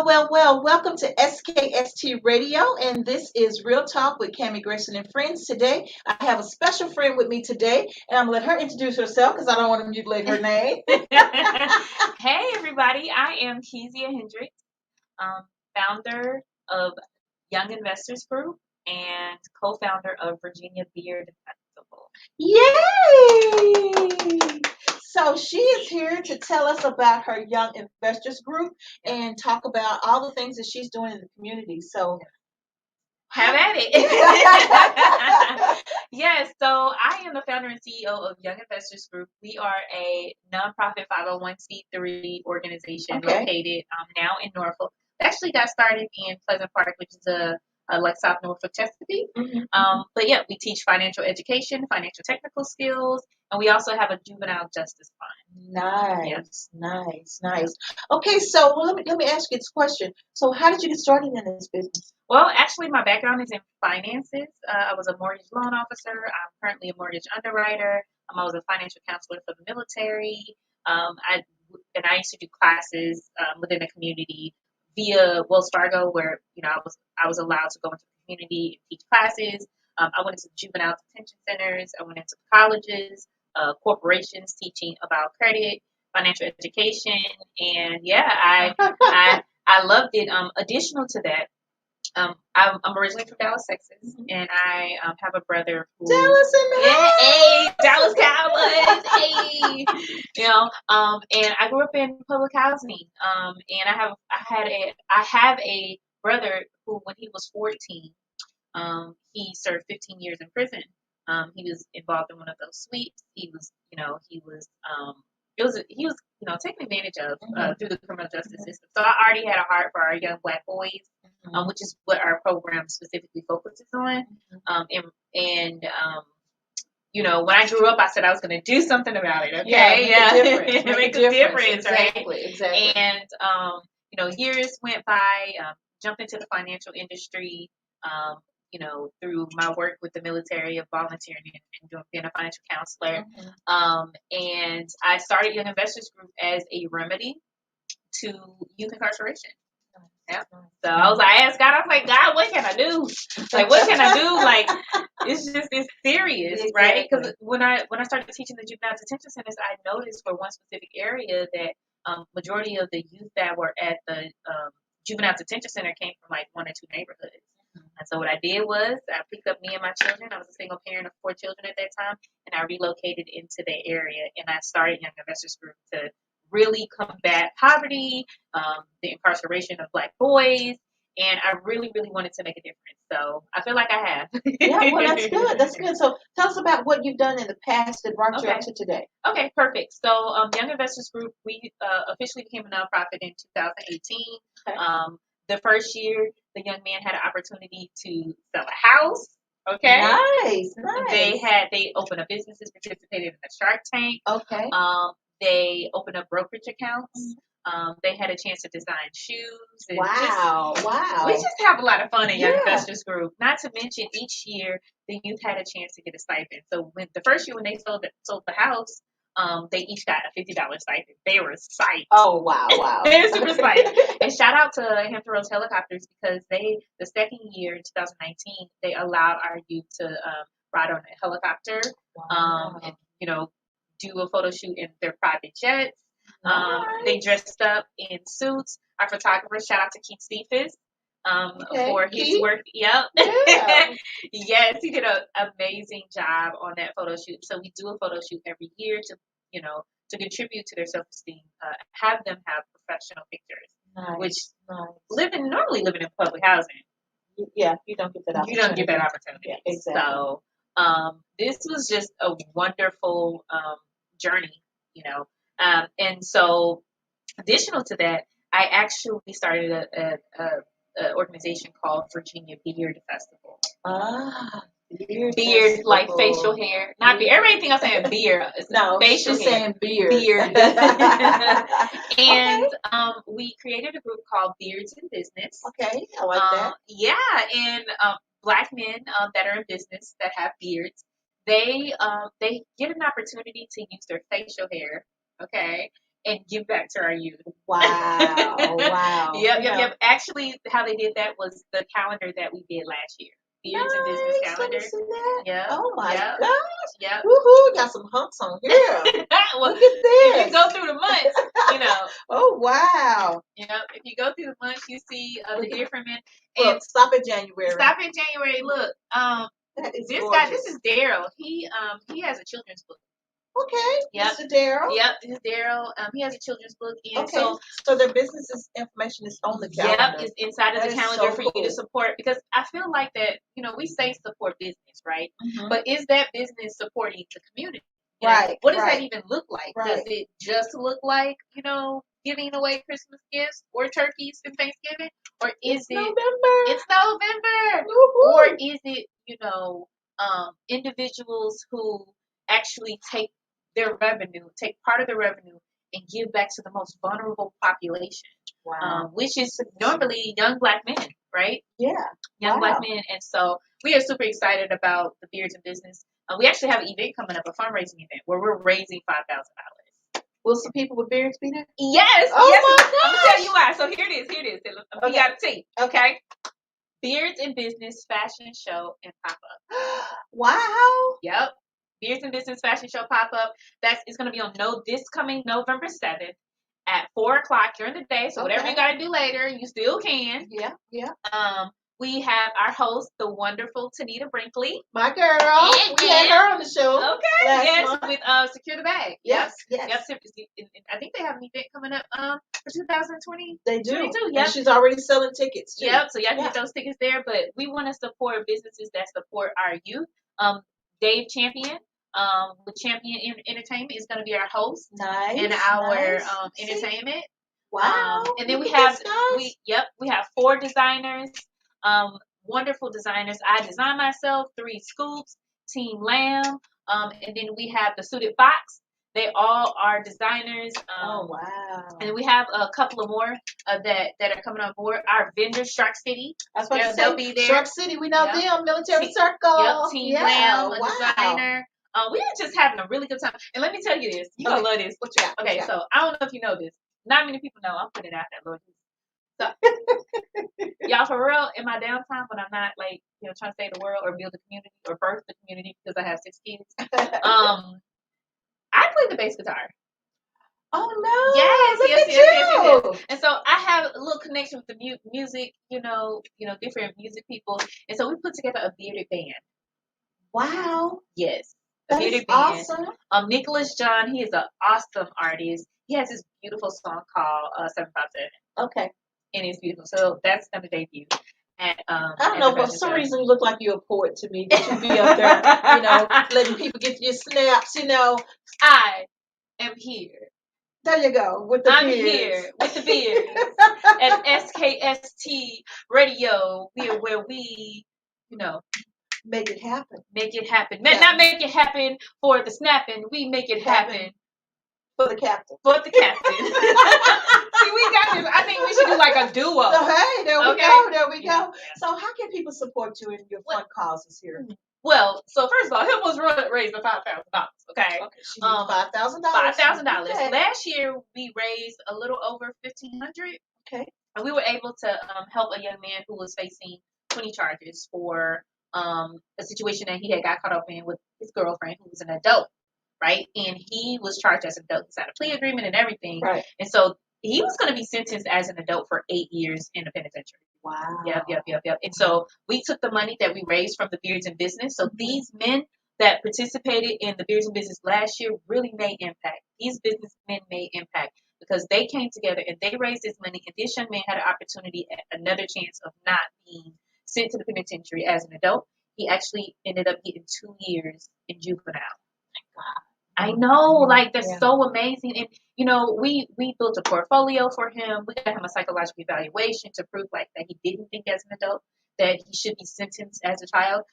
Well. Welcome to SKST Radio, and this is Real Talk with Cammie Grayson and friends. Today, I have a special friend with me today, and I'm gonna let her introduce herself because I don't want to mutilate her name. Hey everybody, I am Kezia Hendricks, founder of Young Investors Group and co-founder of Virginia Beard Festival. Yay! So she is here to tell us about her Young Investors Group and talk about all the things that she's doing in the community. So Have at it. Yes, so I am the founder and CEO of Young Investors Group. We are a nonprofit 501c3 organization located now in Norfolk. Actually got started in Pleasant Park, which is like South Norfolk, Chesapeake. But yeah, we teach financial education, financial technical skills, and we also have a juvenile justice fund. Nice. Okay, so let me ask you this question. So how did you get started in this business? Well, actually, my background is in finances. I was a mortgage loan officer. I'm currently a mortgage underwriter. I was a financial counselor for the military. I used to do classes within the community via Wells Fargo, where I was allowed to go into the community and teach classes. I went into juvenile detention centers. I went into colleges, corporations, teaching about credit, financial education, and yeah, I loved it. Additional to that. I'm originally from Dallas, Texas, and I have a brother who Dallas Cowboys, and I grew up in public housing, and I have a brother who, when he was 14, he served 15 years in prison. He was involved in one of those sweeps. He was taken advantage of through the criminal justice system. So I already had a heart for our young Black boys, which is what our program specifically focuses on. When I grew up, I said I was going to do something about it. Okay, make a difference, right? Exactly. And years went by. Jumped into the financial industry. Through my work with the military of volunteering and being a financial counselor. And I started Young Investors Group as a remedy to youth incarceration. Yeah. So I asked God, I was like, God, what can I do? Like, what can I do? Like, it's serious, right? Because when I started teaching the juvenile detention centers, I noticed for one specific area that majority of the youth that were at the juvenile detention center came from like one or two neighborhoods. And so what I did was I picked up me and my children. I was a single parent of 4 children at that time, and I relocated into the area, and I started Young Investors Group to really combat poverty, the incarceration of Black boys, and I really, really wanted to make a difference. So I feel like I have. Yeah, well, that's good. That's good. So tell us about what you've done in the past that brought you up to today. Okay, perfect. So Young Investors Group, we officially became a nonprofit in 2018. Okay. The first year, the young man had an opportunity to sell a house. Okay. Nice. They opened up businesses, participated in the Shark Tank. Okay. They opened up brokerage accounts. They had a chance to design shoes. And wow. We just have a lot of fun in Young Investors Group. Not to mention, each year the youth had a chance to get a stipend. So when the first year when they sold the house, they each got a $50 stipend. They were psyched. Oh, wow. They were super psyched. And shout out to Hampton Roads Helicopters, because the second year in 2019, they allowed our youth to ride on a helicopter, and do a photo shoot in their private jets. They dressed up in suits. Our photographer, shout out to Keith Cephas, for his work. Yep. Yeah. Yes, he did an amazing job on that photo shoot. So we do a photo shoot every year to contribute to their self-esteem, have them have professional pictures, which normally living in public housing. Yeah, you don't get that opportunity. You don't get that opportunity. Yeah, exactly. So this was just a wonderful journey, and so additional to that, I actually started a organization called Virginia Beard Festival. Beard like facial hair, not beard. Everybody think I'm saying beard. No, facial she's saying beard. And we created a group called Beards in Business. Okay, I like that. Yeah, and Black men that are in business that have beards, they get an opportunity to use their facial hair, okay, and give back to our youth. Wow. Wow. Yep. Actually, how they did that was the calendar that we did last year. Beards and Business Nice. calendar. Let me see that. Yep. Oh my Yep. gosh. Yep. Woohoo! Got some hunks on here. Well, Look at this. if you go through the months, Oh wow. if you go through the months, you see the different men. Look, And stop at January. Stop in January. Look, that is this gorgeous. guy, this is Daryl. He has a children's book. Okay, Yep. Mr. Daryl. Yep, this is Daryl. He has a children's book, and okay. So their business information is on the calendar. Yep, it's inside of that the calendar so for cool. you to support. Because I feel like that, we say support business, right? Mm-hmm. But is that business supporting the community? Right. What does that even look like? Right. Does it just look like, giving away Christmas gifts or turkeys and Thanksgiving? Or is it November? It's November. Woo-hoo. Or is it, individuals who actually take part of their revenue and give back to the most vulnerable population? Wow. Which is normally young Black men, right? Yeah. Young Black men. And so we are super excited about the Beards in Business. We actually have an event coming up, a fundraising event, where we're raising $5,000. Will some people with beards be there? Yes. Oh yes. my gosh. I'm going to tell you why. So here it is. We got a team. Okay. Beards in Business Fashion Show and Pop-Up. Wow. Yep. Beards in Business Fashion Show Pop-Up. It's going to be on this coming November 7th at 4 o'clock during the day. So whatever you got to do later, you still can. Yeah. We have our host, the wonderful Tanita Brinkley. My girl. We had her on the show. Okay. Yes, month. With Secure the Bag. Yes. Yep. I think they have an event coming up for 2020. They do. Yep. And she's already selling tickets too. Yep. So y'all can get those tickets there. But we want to support businesses that support our youth. Dave Champion. With Champion Entertainment is going to be our host. Nice. In our entertainment. Wow. And then we have 4 designers. Wonderful designers. I design myself, 3 Scoops, Team Lamb, and then we have the Suited Fox. They all are designers. Oh wow! And we have a couple of more that are coming on board. Our vendors, Shark City. I was about to say, they'll be there. Shark City, we know them. Military Circle. Yep. Team Lamb, a designer. We are just having a really good time. And let me tell you this. You're going to love this. What you got? Okay, so I don't know if you know this. Not many people know. I'm putting it out there, Lord. So, y'all, for real, in my downtime when I'm not trying to save the world or build a community or birth the community because I have 6 kids, I play the bass guitar. Oh no! Yes. And so I have a little connection with the music, different music people, and so we put together a bearded band. Wow! Yes, that is awesome. Nicholas John, he is an awesome artist. He has this beautiful song called 757. Okay. And it's beautiful. So that's going to debut. I don't know, for some reason you look like you're a poet to me. That you be up there, letting people get your snaps, I am here. There you go, with the beards. I'm here with the beards. At SKST Radio, where we, make it happen. Make it happen. Not make it happen for the snapping. We make it happen. For the captain. See, we got this. I think we should do like a duo. So, hey, there we go. Yeah. So how can people support you in your fun causes here? Well, so first of all, him was raising $5,000. Okay. She needs $5,000. $5,000. Okay. Last year we raised a little over $1,500. Okay. And we were able to help a young man who was facing 20 charges for a situation that he had got caught up in with his girlfriend, who was an adult. Right. And he was charged as an adult. He signed a plea agreement and everything. Right. And so he was going to be sentenced as an adult for 8 years in the penitentiary. Wow. Yep. And so we took the money that we raised from the Beards in Business. So these men that participated in the Beards in Business last year really made impact. These businessmen made impact because they came together and they raised this money. And this young man had an opportunity at another chance of not being sent to the penitentiary as an adult. He actually ended up getting 2 years in juvenile. I know, that's so amazing. And, we built a portfolio for him. We got him a psychological evaluation to prove that he didn't think as an adult that he should be sentenced as a child.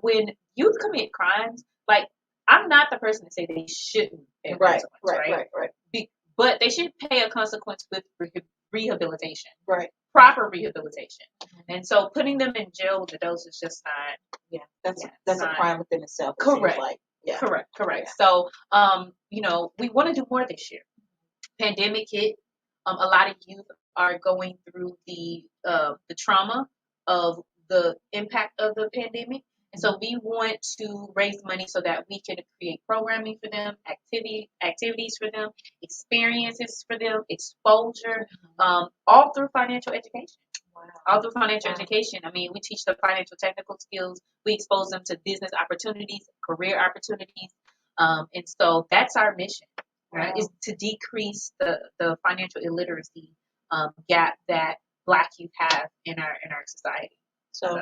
When youth commit crimes, I'm not the person to say they shouldn't pay a consequence, right? But they should pay a consequence with rehabilitation. Right. Proper rehabilitation. And so putting them in jail with adults is just not. That's a crime within itself. Correct. Yeah. Correct. So, we want to do more this year. pandemic hit, a lot of youth are going through the trauma of the impact of the pandemic. And so we want to raise money so that we can create programming for them, activities for them, experiences for them, exposure, all through financial education. Wow. All through financial education. I mean, we teach them financial technical skills. We expose them to business opportunities, career opportunities. And so that's our mission, right? Wow. Is to decrease the financial illiteracy gap that Black youth have in our society. So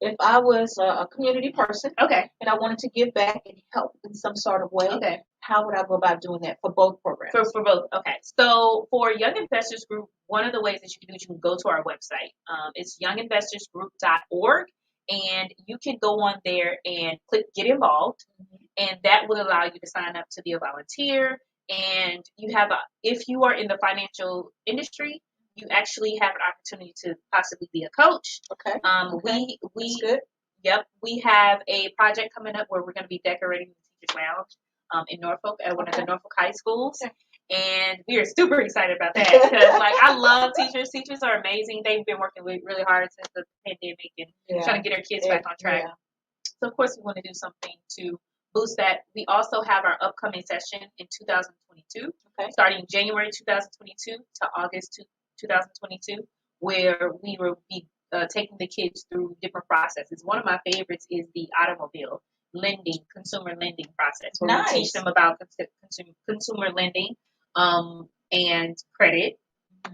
if I was a community person, okay, and I wanted to give back and help in some sort of way, okay, how would I go about doing that for both programs? For both, okay. So for Young Investors Group, one of the ways that you can do it, you can go to our website. It's younginvestorsgroup.org, and you can go on there and click Get Involved, and that will allow you to sign up to be a volunteer. And you have if you are in the financial industry, you actually have an opportunity to possibly be a coach. Okay. We That's good. Yep, we have a project coming up where we're going to be decorating the teachers' lounge in Norfolk at one of the Norfolk high schools. Okay. And we are super excited about that because, like, I love teachers. Teachers are amazing. They've been working really hard since the pandemic and trying to get our kids back on track. Yeah. So, of course, we want to do something to boost that. We also have our upcoming session in 2022, starting January 2022 to August 2022, where we will be taking the kids through different processes. One of my favorites is the automobile lending, consumer lending process, where we teach them about consumer lending and credit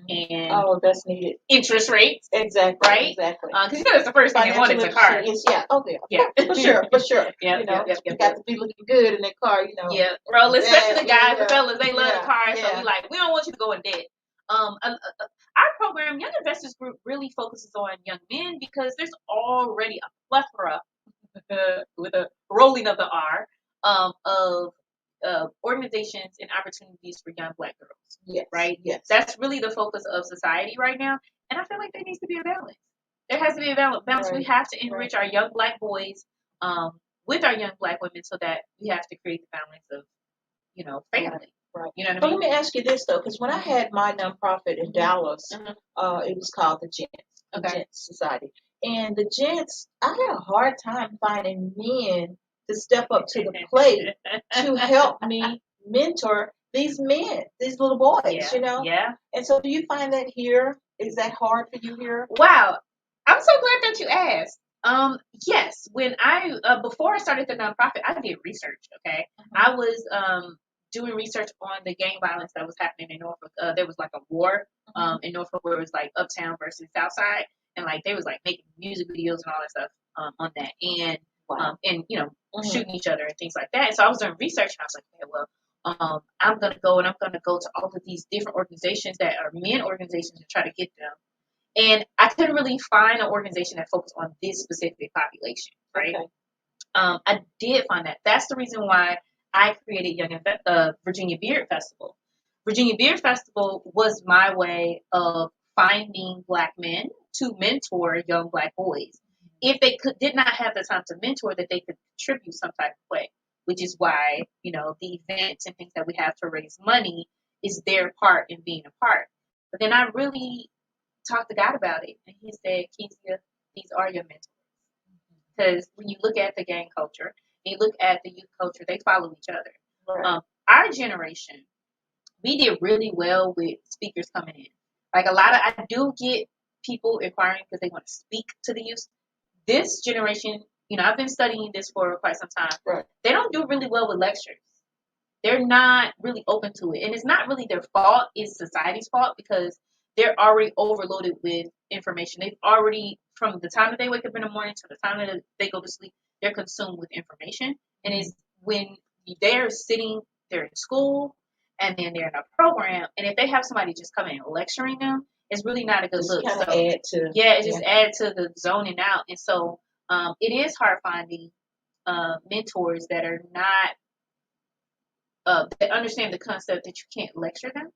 and that's needed. Interest rates. Exactly. Right? Exactly. Because that's the first thing they want is a car. For sure. Yeah. You got to be looking good in that car, Yeah. Well, especially the guys, the fellas, they love the car, so we like, we don't want you to go in debt. Our program, Young Investors Group, really focuses on young men because there's already a plethora, with a rolling of the R, of organizations and opportunities for young Black girls. Yes. Right? Yes. That's really the focus of society right now. And I feel like there needs to be a balance. There has to be a balance. Right. We have to enrich our young Black boys with our young Black women so that we have to create the balance of, family. Right. You know what I mean? Let me ask you this, though, because when I had my nonprofit in Dallas, it was called the Gents Society. And the Gents, I had a hard time finding men to step up to the plate to help me mentor these men, these little boys, Yeah. And so do you find that here? Is that hard for you here? Wow. I'm so glad that you asked. Yes, when before I started the nonprofit, I did research, okay? I was doing research on the gang violence that was happening in Norfolk. There was like a war in Norfolk where it was like uptown versus south side, and like they was like making music videos and all that stuff on that, and shooting each other and things like that. And so I was doing research, and I was like, okay, well, I'm gonna go to all of these different organizations that are men organizations to try to get them. And I couldn't really find an organization that focused on this specific population, right? Okay. I did find that. That's the reason why I created Virginia Beard Festival. Virginia Beard Festival was my way of finding Black men to mentor young Black boys. If they did not have the time to mentor, that they could contribute some type of way, which is why, the events and things that we have to raise money is their part in being a part. But then I really talked to God about it, and he said, Kezia, these are your mentors. Because when you look at the gang culture, and you look at the youth culture, they follow each other. Right. Our generation, we did really well with speakers coming in. Like I do get people inquiring because they want to speak to the youth. This generation, I've been studying this for quite some time. Right. They don't do really well with lectures. They're not really open to it. And it's not really their fault, it's society's fault because they're already overloaded with information. They've already, from the time that they wake up in the morning to the time that they go to sleep, they're consumed with information. And it's when they're in school, and then they're in a program, and if they have somebody just coming and lecturing them, it's really not a good look. Kind of add to the zoning out. And so it is hard finding mentors that are not that understand the concept that you can't lecture them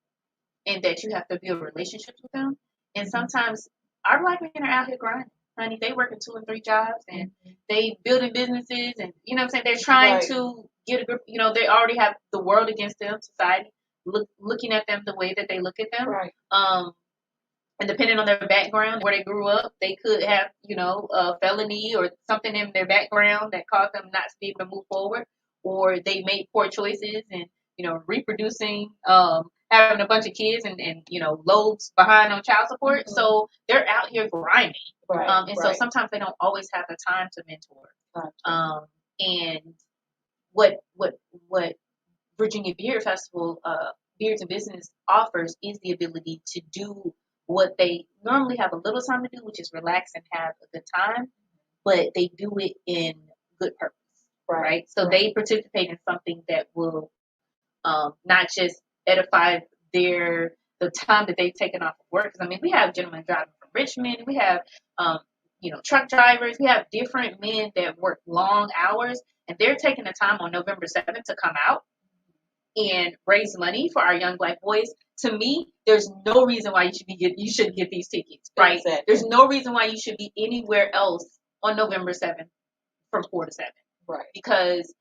and that you have to build relationships with them. And sometimes our Black men are out here grinding. Honey, they working 2 and 3 jobs and they building businesses and they're trying to get a group, they already have the world against them, society. looking at them the way that they look at them. Right. And depending on their background, where they grew up, they could have, a felony or something in their background that caused them not to be able to move forward, or they made poor choices and, reproducing, having a bunch of kids and loads behind on child support. Mm-hmm. So they're out here grinding. Right. And so sometimes they don't always have the time to mentor. Right. And what Virginia Beard Festival, Beards and Business offers is the ability to do what they normally have a little time to do, which is relax and have a good time, but they do it in good purpose, right? So they participate in something that will not just edify the time that they've taken off of work. Because, I mean, we have gentlemen driving from Richmond. We have, truck drivers. We have different men that work long hours, and they're taking the time on November 7th to come out and raise money for our young Black boys. To me, there's no reason why you shouldn't get these tickets, right? Exactly. There's no reason why you should be anywhere else on November 7th from 4 to 7. Right. Because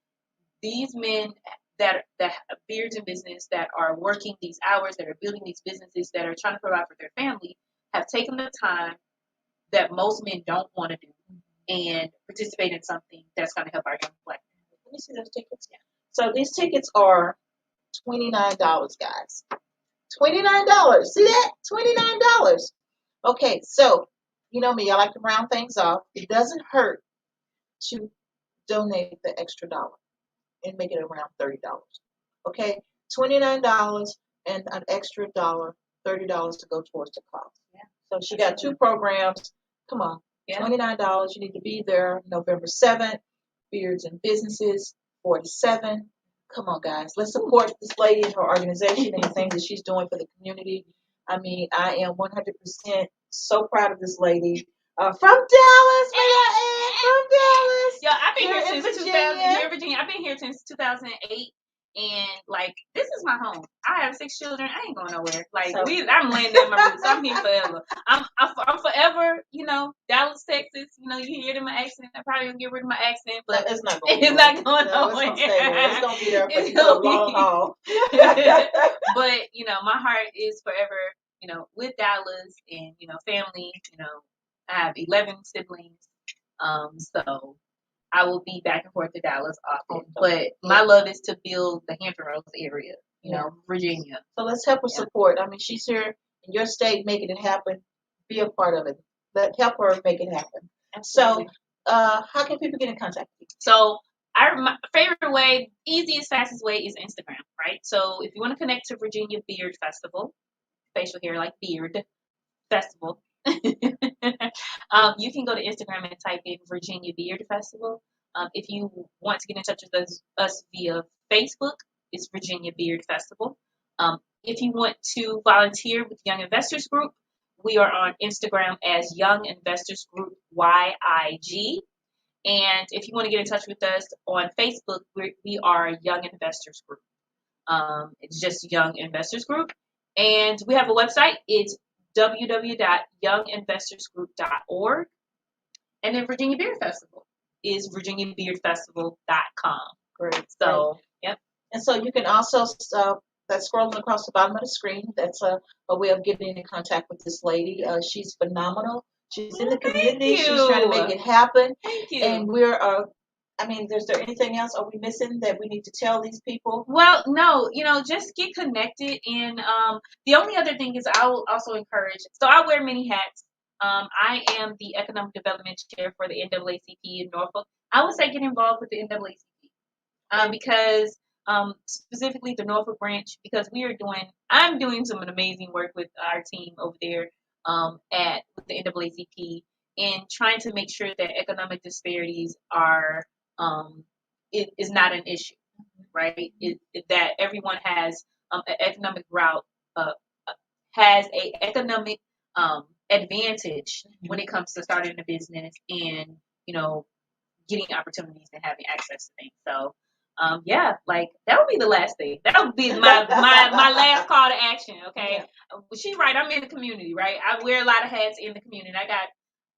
these men that have beards in business, that are working these hours, that are building these businesses, that are trying to provide for their family, have taken the time that most men don't want to do and participate in something that's going to help our young Black people. Let me see those tickets. Yeah. So these tickets are $29, guys. $29. See that? $29. Okay, so you know me, I like to round things off. It doesn't hurt to donate the extra dollar and make it around $30. Okay, $29 and an extra dollar, $30 to go towards the cost. Yeah. So she got 2 programs. Come on, $29. You need to be there November 7th. Beards and Businesses, 47. Come on, guys. Let's support this lady and her organization and the things that she's doing for the community. I mean, I am 100% so proud of this lady. From Dallas, from Dallas. Yo, I've been here since 2000. Virginia. I've been here since 2008. And, like, this is my home. I have 6 children. I ain't going nowhere. Like, I'm laying down my roots. I'm here forever. I'm forever, Dallas, Texas. You hear it in my accent. I probably gonna get rid of my accent, but it's not going nowhere. It's going to be there for a long haul. But, my heart is forever, with Dallas and, family. I have 11 siblings. So I will be back and forth to Dallas often, but my love is to build the Hampton Roads area, Virginia. So let's help her support. I mean, she's here in your state making it happen. Be a part of it. Help her make it happen. Absolutely. So, how can people get in contact with you? So, my favorite way, easiest, fastest way is Instagram, right? So, if you want to connect to Virginia Beard Festival, facial hair like beard festival. You can go to Instagram and type in Virginia Beard Festival. If you want to get in touch with us via Facebook, it's Virginia Beard Festival. If you want to volunteer with Young Investors Group, we are on Instagram as Young Investors Group YIG. And if you want to get in touch with us on Facebook, we are Young Investors Group. It's just Young Investors Group. And we have a website. It's www.younginvestorsgroup.org. And then Virginia Beard Festival is virginiabeardfestival.com. Great. So, yep. And so you can also, that's scrolling across the bottom of the screen. That's a way of getting in contact with this lady. She's phenomenal. She's in the community. She's trying to make it happen. Thank you. And is there anything else? Are we missing that we need to tell these people? Well, no, just get connected. And the only other thing is I will also encourage, so I wear many hats. I am the Economic Development Chair for the NAACP in Norfolk. I would say get involved with the NAACP because specifically the Norfolk branch, because I'm doing some amazing work with our team over there with the NAACP in trying to make sure that economic disparities are is not an issue, right? That everyone has an economic route, has a economic advantage when it comes to starting a business and getting opportunities and having access to things. So that would be the last thing. That would be my last call to action. Okay, She's right. I'm in the community, right? I wear a lot of hats in the community. I got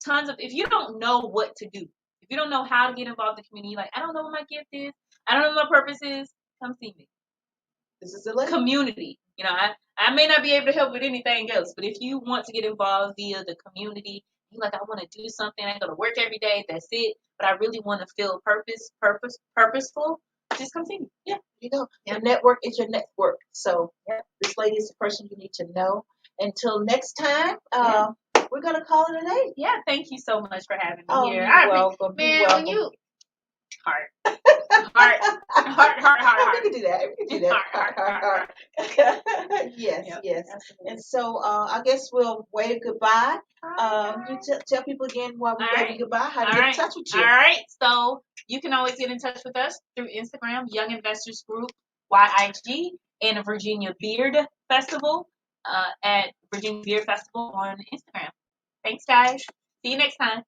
tons of. If you don't know what to do, if you don't know how to get involved in the community, like I don't know what my gift is, I don't know what my purpose is, come see me. This is the lady. Community. You know, I may not be able to help with anything else, but if you want to get involved via the community, you like, I want to do something, I go to work every day, that's it, but I really want to feel purposeful, just come see me. Yeah, you go. Your network is your network. So this lady is the person you need to know. Until next time, we're going to call it a day. Yeah, thank you so much for having me here. You're welcome. Man, you're welcome. when you... Heart. We can do that. We can do that. Heart. Yes. Absolutely. And so I guess we'll wave goodbye. You tell people again why we're waving goodbye, how to get in touch with you. All right. So you can always get in touch with us through Instagram, Young Investors Group, YIG, and Virginia Beard Festival at Virginia Beard Festival on Instagram. Thanks, guys. See you next time.